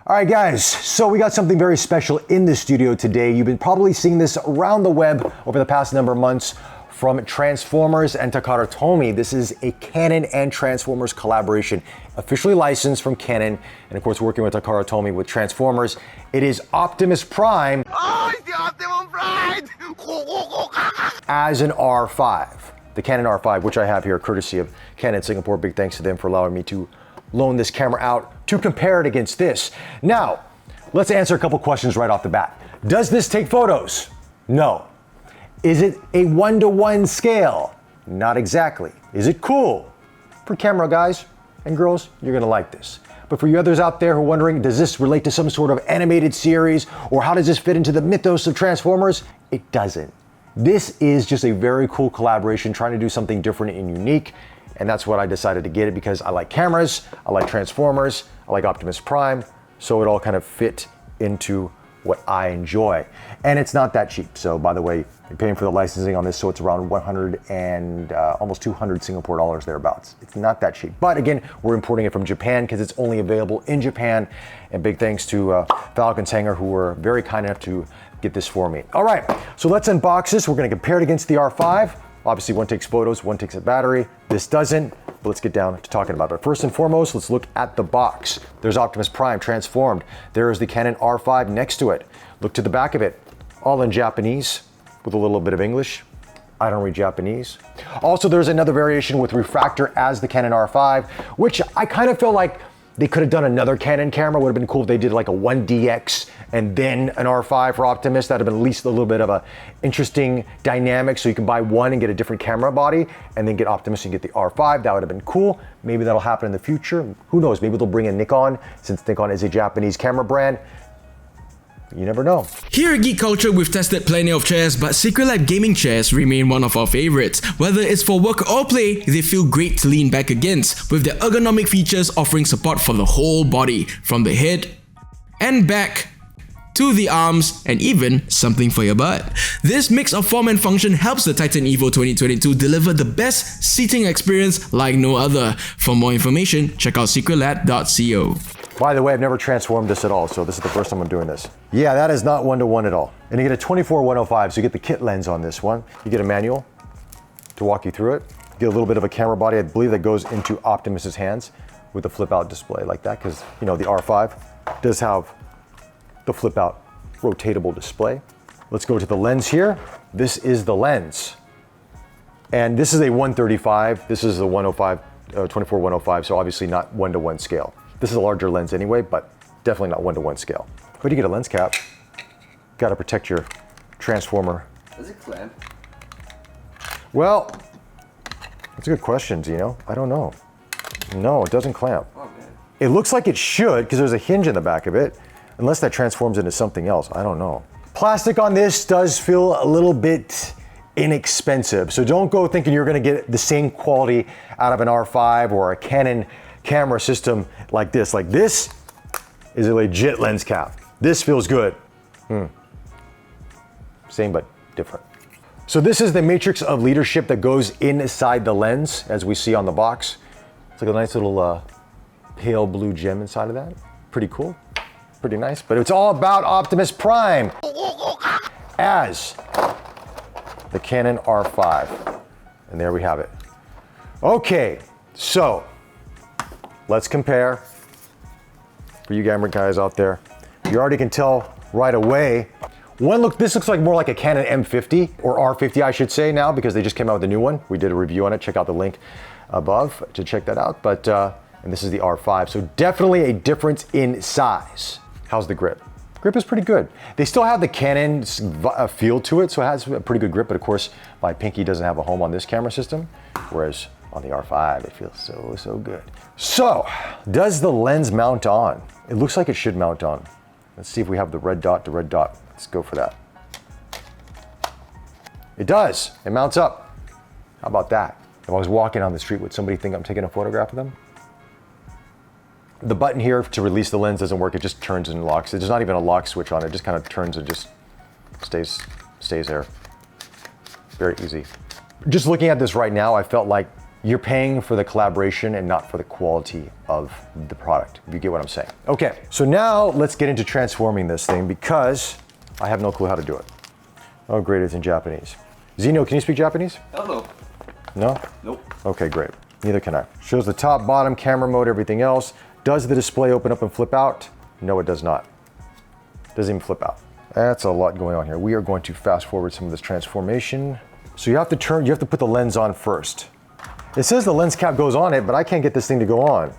All right, guys, so we got something very special in the studio today. You've been probably seeing this around the web over the past number of months from Transformers and Takara Tomy. This is a Canon and Transformers collaboration, officially licensed from Canon, and of course working with Takara Tomy with Transformers. It is Optimus Prime. Oh, it's the Optimus Prime! As an R5, the Canon R5, which I have here courtesy of Canon Singapore. Big thanks to them for allowing me to loan this camera out to compare it against this. Now, let's answer a couple questions right off the bat. Does this take photos? No. Is it a 1-to-1 scale? Not exactly. Is it cool? For camera guys and girls, you're gonna like this. But for you others out there who are wondering, does this relate to some sort of animated series, or how does this fit into the mythos of Transformers? It doesn't. This is just a very cool collaboration trying to do something different and unique. And that's what I decided to get it, because I like cameras, I like Transformers, I like Optimus Prime, so it all kind of fit into what I enjoy. And it's not that cheap. So by the way, you're paying for the licensing on this, so it's around 100 and almost 200 Singapore dollars thereabouts. It's not that cheap. But again, we're importing it from Japan because it's only available in Japan. And big thanks to Falcon's Hangar, who were very kind enough to get this for me. All right, so let's unbox this. We're gonna compare it against the R5. Obviously, one takes photos, one takes a battery. This doesn't, but let's get down to talking about it. But first and foremost, let's look at the box. There's Optimus Prime transformed. There is the Canon R5 next to it. Look to the back of it, all in Japanese with a little bit of English. I don't read Japanese. Also, there's another variation with refractor as the Canon R5, which I kind of feel like they could have done another Canon camera. Would have been cool if they did like a 1DX and then an R5 for Optimus. That'd have been at least a little bit of a interesting dynamic, so you can buy one and get a different camera body and then get Optimus and get the R5. That would have been cool. Maybe that'll happen in the future. Who knows? Maybe they'll bring in Nikon, since Nikon is a Japanese camera brand. You never know. Here at Geek Culture, we've tested plenty of chairs, but Secret Lab gaming chairs remain one of our favorites. Whether it's for work or play, they feel great to lean back against, with their ergonomic features offering support for the whole body, from the head and back to the arms, and even something for your butt. This mix of form and function helps the Titan Evo 2022 deliver the best seating experience like no other. For more information, check out secretlab.co. By the way, I've never transformed this at all, so this is the first time I'm doing this. Yeah, that is not 1-to-1 at all. And you get a 24-105, so you get the kit lens on this one. You get a manual to walk you through it. You get a little bit of a camera body, I believe, that goes into Optimus's hands with a flip-out display like that, because you know the R5 does have the flip-out rotatable display. Let's go to the lens here. This is the lens. And this is a 135, this is a 105, 24-105, so obviously not 1-to-1 scale. This is a larger lens anyway, but definitely not 1-to-1 scale. But you get a lens cap. Got to protect your transformer. Does it clamp? Well, that's a good question, Zeno. I don't know. No, it doesn't clamp. Oh, man. It looks like it should, because there's a hinge in the back of it, unless that transforms into something else. I don't know. Plastic on this does feel a little bit inexpensive, so don't go thinking you're going to get the same quality out of an R5 or a Canon camera system like this. Like, this is a legit lens cap. This feels good. Same but different. So this is the matrix of leadership that goes inside the lens, as we see on the box. It's like a nice little pale blue gem inside of that. Pretty cool, pretty nice. But it's all about Optimus Prime as the Canon R5. And there we have it. Okay, so let's compare. For you gamer guys out there, you already can tell right away. This looks like more like a Canon M50 or R50, I should say now, because they just came out with a new one. We did a review on it. Check out the link above to check that out. But and this is the R5, so definitely a difference in size. How's the grip? Grip is pretty good. They still have the Canon feel to it, so it has a pretty good grip. But of course, my pinky doesn't have a home on this camera system, whereas on the R5, it feels so good. So, does the lens mount on? It looks like it should mount on. Let's see if we have the red dot. Let's go for that. It does. It mounts up. How about that? If I was walking on the street, would somebody think I'm taking a photograph of them? The button here to release the lens doesn't work. It just turns and locks. There's not even a lock switch on it. It just kind of turns and just stays there. Very easy. Just looking at this right now, I felt like you're paying for the collaboration and not for the quality of the product, if you get what I'm saying. Okay, so now let's get into transforming this thing because I have no clue how to do it. Oh, great, it's in Japanese. Zeno, can you speak Japanese? Hello. No? Nope. Okay, great. Neither can I. Shows the top, bottom, camera mode, everything else. Does the display open up and flip out? No, it does not. Doesn't even flip out. That's a lot going on here. We are going to fast forward some of this transformation. So you have to put the lens on first. It says the lens cap goes on it, but I can't get this thing to go on.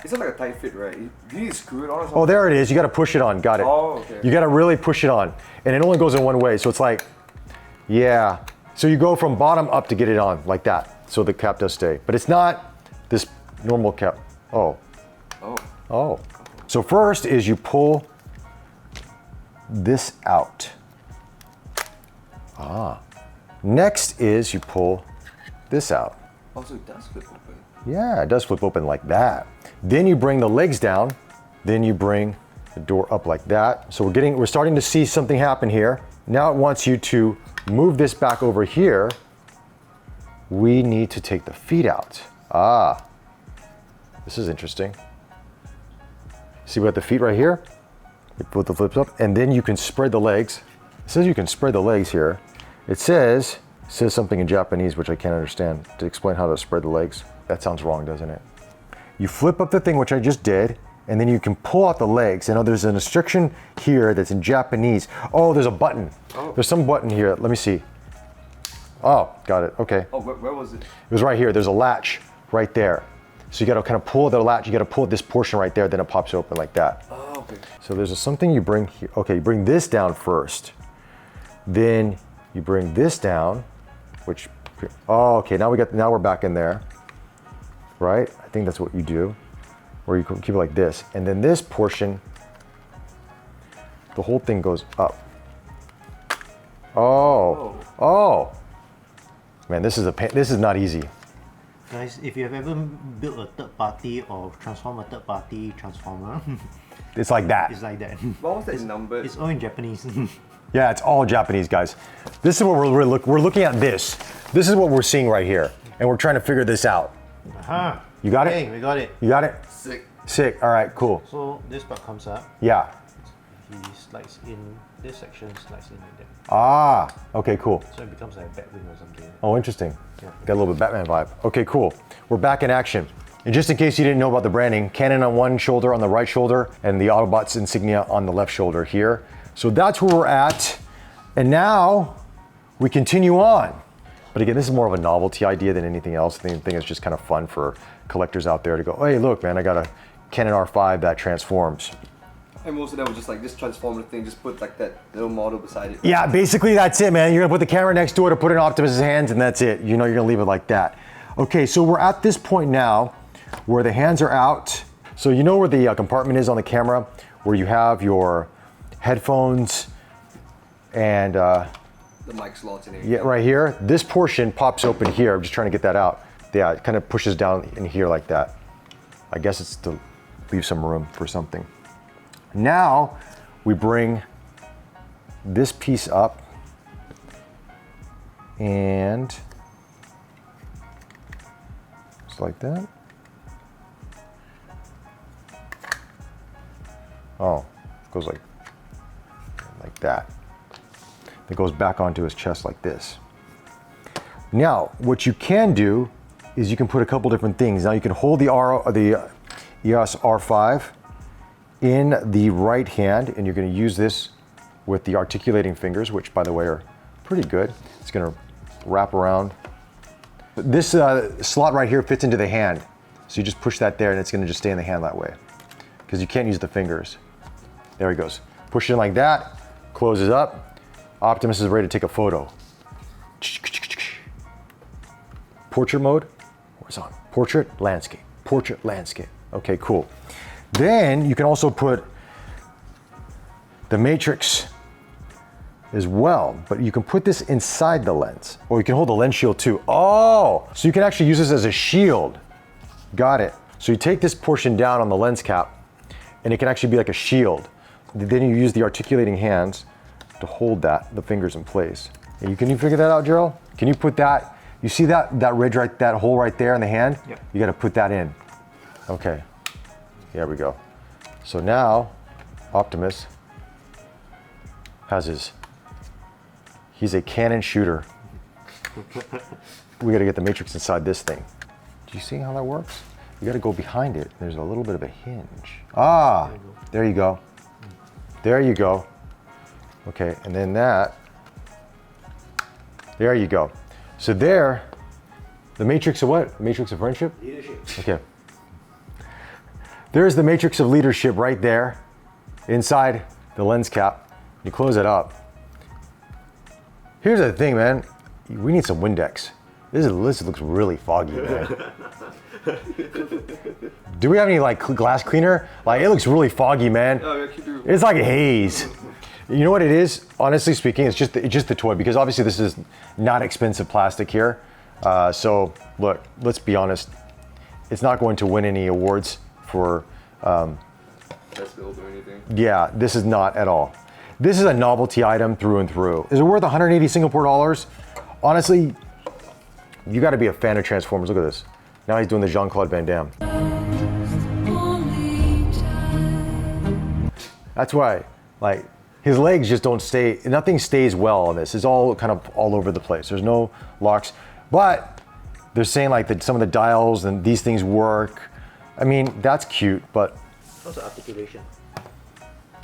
It's not like a tight fit, right? Do you need to screw it on or something? Oh, there it is. You got to push it on. Got it. Oh, okay. You got to really push it on. And it only goes in one way. So it's like, yeah. So you go from bottom up to get it on like that. So the cap does stay. But it's not this normal cap. Oh. Oh. Oh. So first is you pull this out. Ah. Next is you pull this out. Oh, so it does flip open. Yeah, it does flip open like that. Then you bring the legs down. Then you bring the door up like that. So we're starting to see something happen here. Now it wants you to move this back over here. We need to take the feet out. Ah, this is interesting. See, we got the feet right here. You put the flips up, and then you can spread the legs. It says you can spread the legs here. It says something in Japanese, which I can't understand, to explain how to spread the legs. That sounds wrong, doesn't it? You flip up the thing, which I just did, and then you can pull out the legs. I know there's an restriction here that's in Japanese. Oh, there's a button. Oh. There's some button here. Let me see. Oh, got it. Okay. Oh, where was it? It was right here. There's a latch right there. So you got to kind of pull the latch. You got to pull this portion right there, then it pops open like that. Oh, okay. So there's something you bring here. Okay, you bring this down first. Then you bring this down, which, oh, okay, now we're back in there, right? I think that's what you do, where you keep it like this. And then this portion, the whole thing goes up. Oh, oh. Man, this is not easy. Guys, if you have ever built a third party or transformed a third party transformer, It's like that. it's like that. What was that number? It's all in Japanese. Yeah, it's all Japanese, guys. This is what we're looking at this. This is what we're seeing right here. And we're trying to figure this out. Uh-huh. You got Okay, it? we got it. You got it? Sick. Sick, all right, cool. So this part comes up. Yeah. He slides in, this section slides in like that. Ah, okay, cool. So it becomes like a Batwing or something. Oh, interesting. Yeah. Got a little bit Batman vibe. Okay, cool. We're back in action. And just in case you didn't know about the branding, Canon on one shoulder, on the right shoulder, and the Autobots insignia on the left shoulder here. So that's where we're at. And now we continue on. But again, this is more of a novelty idea than anything else. The thing is just kind of fun for collectors out there to go, hey, look, man, I got a Canon R5 that transforms. And most of them were just like this transformer thing, just put like that little model beside it. Yeah, basically that's it, man. You're gonna put the camera next to it or put it in Optimus's hands and that's it. You know you're gonna leave it like that. Okay, so we're at this point now where the hands are out. So you know where the compartment is on the camera, where you have your headphones and The mic slots and everything. yeah, right here. This portion pops open here. I'm just trying to get that out. Yeah, it kind of pushes down in here like that. I guess it's to leave some room for something. Now we bring this piece up and just like that. Oh, it goes like that. It goes back onto his chest like this. Now, what you can do is you can put a couple different things. Now you can hold the EOS R5 in the right hand, and you're going to use this with the articulating fingers, which by the way are pretty good. It's going to wrap around. This slot right here fits into the hand. So you just push that there and it's going to just stay in the hand that way because you can't use the fingers. There he goes. Push it in like that, closes up. Optimus is ready to take a photo. Portrait mode, horizontal. Portrait, landscape. Portrait, landscape. Okay, cool. Then you can also put the matrix as well, but you can put this inside the lens, or you can hold the lens shield too. Oh, so you can actually use this as a shield. Got it. So you take this portion down on the lens cap, and it can actually be like a shield. Then you use the articulating hands to hold the fingers in place. And can you figure that out, Gerald? Can you put that You see that ridge right, that hole right there in the hand? Yep. You gotta put that in. Okay, here we go. So now, Optimus has he's a Canon shooter. We gotta get the matrix inside this thing. Do you see how that works? You gotta go behind it. There's a little bit of a hinge. Ah, there you go. There you go. Okay, and then that, there you go. So there, the matrix of what? Matrix of friendship? Leadership. Okay. There's the matrix of leadership right there, inside the lens cap. You close it up. Here's the thing, man. We need some Windex. This looks really foggy, man. Do we have any like glass cleaner? Like, it looks really foggy, man. Oh, we actually do. It's like a haze. You know what it is? Honestly speaking, it's just the toy, because obviously this is not expensive plastic here. So look, let's be honest. It's not going to win any awards for, Best build or anything. yeah, this is not at all. This is a novelty item through and through. Is it worth 180 Singapore dollars? Honestly, you gotta be a fan of Transformers. Look at this. Now he's doing the Jean-Claude Van Damme. That's why, like, his legs just don't stay, nothing stays well on this. It's all kind of all over the place. There's no locks, but they're saying like that some of the dials and these things work. I mean, that's cute, but How's the articulation?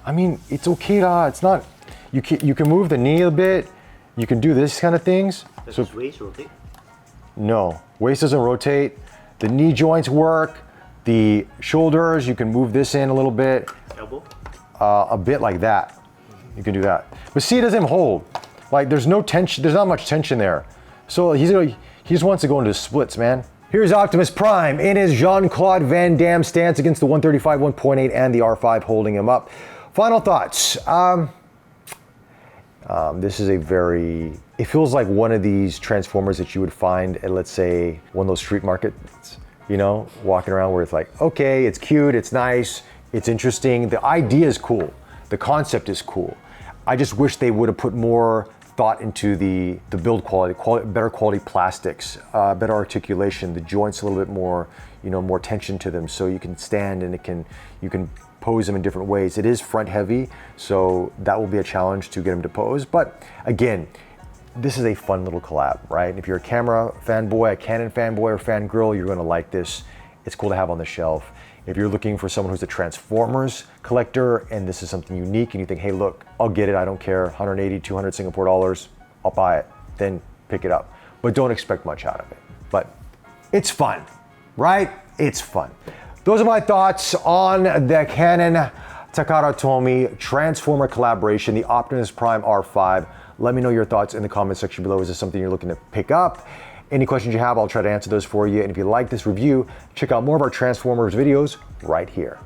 I mean, it's okay it's not, you can move the knee a bit, you can do this kind of things. Does So his waist rotate? no, waist doesn't rotate, the knee joints work, the shoulders, you can move this in a little bit, Elbow? a bit like that. You can do that. But see, it doesn't hold. Like, there's no tension, there's not much tension there. So he just wants to go into splits, man. Here's Optimus Prime in his Jean-Claude Van Damme stance against the 135 1.8 and the R5 holding him up. Final thoughts. This is it feels like one of these Transformers that you would find at, let's say, one of those street markets, you know, walking around where it's like, okay, it's cute, it's nice, it's interesting, the idea is cool, the concept is cool. I just wish they would have put more thought into the build quality, better quality plastics, better articulation, the joints a little bit more, you know, more tension to them, so you can stand and you can pose them in different ways. It is front heavy, so that will be a challenge to get them to pose. But again, this is a fun little collab, right? If you're a camera fanboy, a Canon fanboy or fangirl, you're gonna like this. It's cool to have on the shelf. If you're looking for someone who's a Transformers collector and this is something unique and you think, hey, look, I'll get it, I don't care, 180, 200 Singapore dollars, I'll buy it, then pick it up. But don't expect much out of it. But it's fun, right? It's fun. Those are my thoughts on the Canon Takara Tomy Transformer collaboration, the Optimus Prime R5. Let me know your thoughts in the comment section below. Is this something you're looking to pick up? Any questions you have, I'll try to answer those for you. And if you like this review, check out more of our Transformers videos right here.